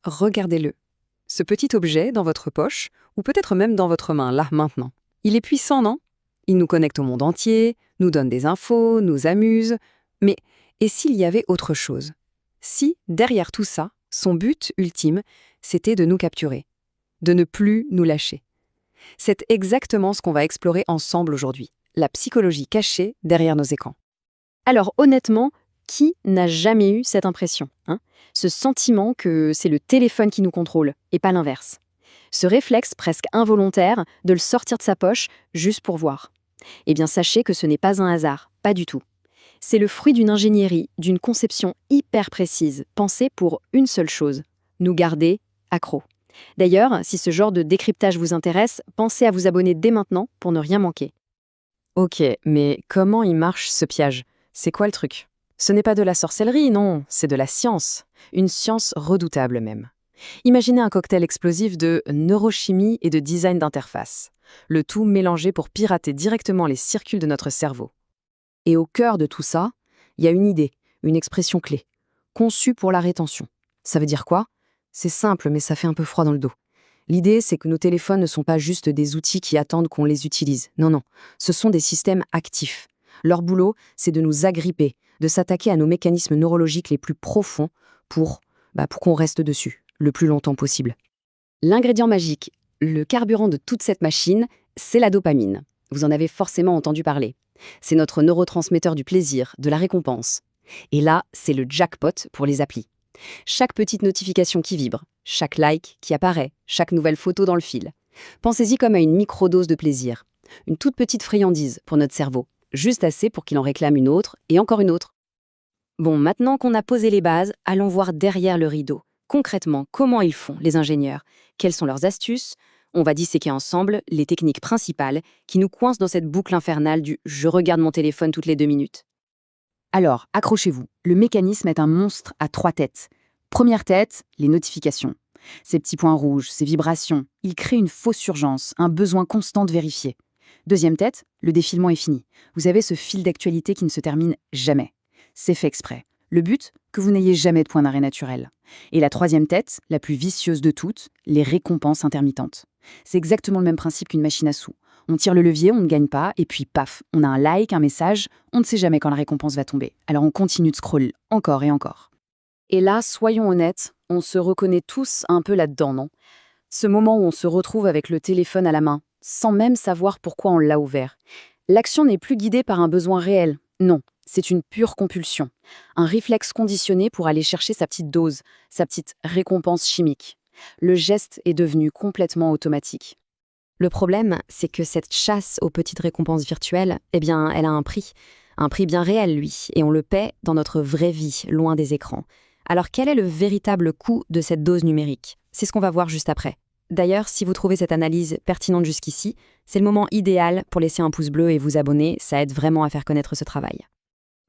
regardez-le. Ce petit objet dans votre poche, ou peut-être même dans votre main, là, maintenant. Il est puissant, non? Il nous connecte au monde entier, nous donne des infos, nous amuse. Mais et s'il y avait autre chose? Si, derrière tout ça, son but ultime, c'était de nous capturer, de ne plus nous lâcher. C'est exactement ce qu'on va explorer ensemble aujourd'hui, la psychologie cachée derrière nos écrans. Alors honnêtement, qui n'a jamais eu cette impression, hein? Ce sentiment que c'est le téléphone qui nous contrôle, et pas l'inverse. Ce réflexe presque involontaire de le sortir de sa poche juste pour voir. Eh bien sachez que ce n'est pas un hasard, pas du tout. C'est le fruit d'une ingénierie, d'une conception hyper précise, pensée pour une seule chose, nous garder accros. D'ailleurs, si ce genre de décryptage vous intéresse, pensez à vous abonner dès maintenant pour ne rien manquer. Ok, mais comment il marche ce piège? C'est quoi le truc? Ce n'est pas de la sorcellerie, non, c'est de la science. Une science redoutable même. Imaginez un cocktail explosif de neurochimie et de design d'interface. Le tout mélangé pour pirater directement les circuits de notre cerveau. Et au cœur de tout ça, il y a une idée, une expression clé, conçue pour la rétention. Ça veut dire quoi? C'est simple, mais ça fait un peu froid dans le dos. L'idée, c'est que nos téléphones ne sont pas juste des outils qui attendent qu'on les utilise. Non, non, ce sont des systèmes actifs. Leur boulot, c'est de nous agripper, de s'attaquer à nos mécanismes neurologiques les plus profonds pour qu'on reste dessus le plus longtemps possible. L'ingrédient magique, le carburant de toute cette machine, c'est la dopamine. Vous en avez forcément entendu parler. C'est notre neurotransmetteur du plaisir, de la récompense. Et là, c'est le jackpot pour les applis. Chaque petite notification qui vibre, chaque like qui apparaît, chaque nouvelle photo dans le fil. Pensez-y comme à une microdose de plaisir. Une toute petite friandise pour notre cerveau. Juste assez pour qu'il en réclame une autre et encore une autre. Bon, maintenant qu'on a posé les bases, allons voir derrière le rideau. Concrètement, comment ils font, les ingénieurs? Quelles sont leurs astuces? On va disséquer ensemble les techniques principales qui nous coincent dans cette boucle infernale du « je regarde mon téléphone toutes les 2 minutes ». Alors, accrochez-vous, le mécanisme est un monstre à 3 têtes. Première tête, les notifications. Ces petits points rouges, ces vibrations, ils créent une fausse urgence, un besoin constant de vérifier. Deuxième tête, le défilement est fini. Vous avez ce fil d'actualité qui ne se termine jamais. C'est fait exprès. Le but, que vous n'ayez jamais de point d'arrêt naturel. Et la troisième tête, la plus vicieuse de toutes, les récompenses intermittentes. C'est exactement le même principe qu'une machine à sous. On tire le levier, on ne gagne pas, et puis paf, on a un like, un message, on ne sait jamais quand la récompense va tomber. Alors on continue de scroll encore et encore. Et là, soyons honnêtes, on se reconnaît tous un peu là-dedans, non? Ce moment où on se retrouve avec le téléphone à la main, sans même savoir pourquoi on l'a ouvert. L'action n'est plus guidée par un besoin réel, non, c'est une pure compulsion. Un réflexe conditionné pour aller chercher sa petite dose, sa petite récompense chimique. Le geste est devenu complètement automatique. Le problème, c'est que cette chasse aux petites récompenses virtuelles, elle a un prix bien réel, lui, et on le paie dans notre vraie vie, loin des écrans. Alors quel est le véritable coût de cette dose numérique? C'est ce qu'on va voir juste après. D'ailleurs, si vous trouvez cette analyse pertinente jusqu'ici, c'est le moment idéal pour laisser un pouce bleu et vous abonner, ça aide vraiment à faire connaître ce travail.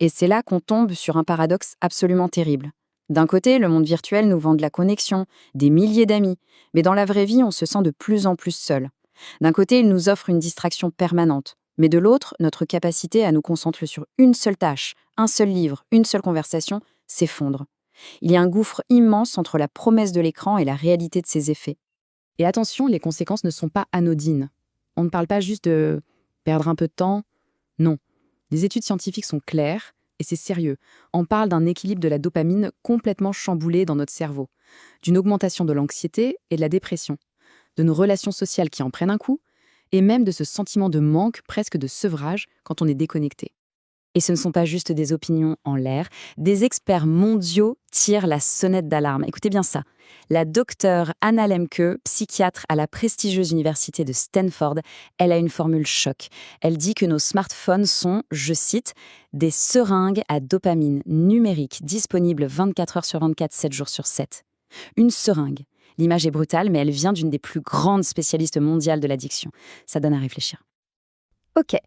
Et c'est là qu'on tombe sur un paradoxe absolument terrible. D'un côté, le monde virtuel nous vend de la connexion, des milliers d'amis, mais dans la vraie vie, on se sent de plus en plus seul. D'un côté, il nous offre une distraction permanente, mais de l'autre, notre capacité à nous concentrer sur une seule tâche, un seul livre, une seule conversation, s'effondre. Il y a un gouffre immense entre la promesse de l'écran et la réalité de ses effets. Et attention, les conséquences ne sont pas anodines. On ne parle pas juste de perdre un peu de temps, non. Les études scientifiques sont claires et c'est sérieux. On parle d'un équilibre de la dopamine complètement chamboulé dans notre cerveau, d'une augmentation de l'anxiété et de la dépression, de nos relations sociales qui en prennent un coup, et même de ce sentiment de manque, presque de sevrage, quand on est déconnecté. Et ce ne sont pas juste des opinions en l'air, des experts mondiaux tirent la sonnette d'alarme. Écoutez bien ça. La docteure Anna Lembke, psychiatre à la prestigieuse université de Stanford, elle a une formule choc. Elle dit que nos smartphones sont, je cite, des seringues à dopamine numérique disponibles 24 heures sur 24, 7 jours sur 7. Une seringue. L'image est brutale, mais elle vient d'une des plus grandes spécialistes mondiales de l'addiction. Ça donne à réfléchir. Ok.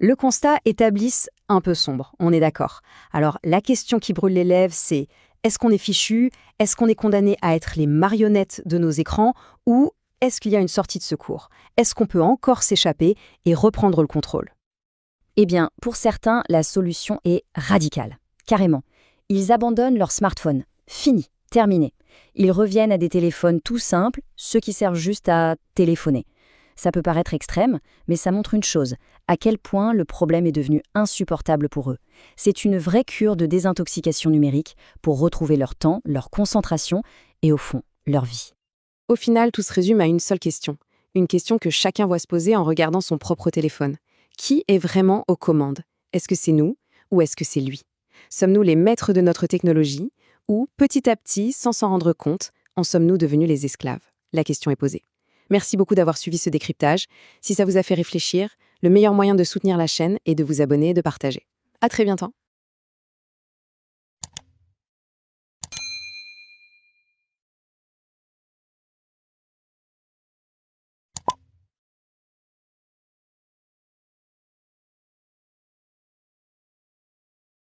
Le constat établisse un peu sombre, on est d'accord. Alors, la question qui brûle les lèvres, c'est est-ce qu'on est fichu? Est-ce qu'on est condamné à être les marionnettes de nos écrans? Ou est-ce qu'il y a une sortie de secours? Est-ce qu'on peut encore s'échapper et reprendre le contrôle? Eh bien, pour certains, la solution est radicale. Carrément. Ils abandonnent leur smartphone. Fini, terminé. Ils reviennent à des téléphones tout simples, ceux qui servent juste à téléphoner. Ça peut paraître extrême, mais ça montre une chose, à quel point le problème est devenu insupportable pour eux. C'est une vraie cure de désintoxication numérique pour retrouver leur temps, leur concentration et au fond, leur vie. Au final, tout se résume à une seule question. Une question que chacun voit se poser en regardant son propre téléphone. Qui est vraiment aux commandes? Est-ce que c'est nous ou est-ce que c'est lui? Sommes-nous les maîtres de notre technologie ou, petit à petit, sans s'en rendre compte, en sommes-nous devenus les esclaves? La question est posée. Merci beaucoup d'avoir suivi ce décryptage. Si ça vous a fait réfléchir, le meilleur moyen de soutenir la chaîne est de vous abonner et de partager. À très bientôt.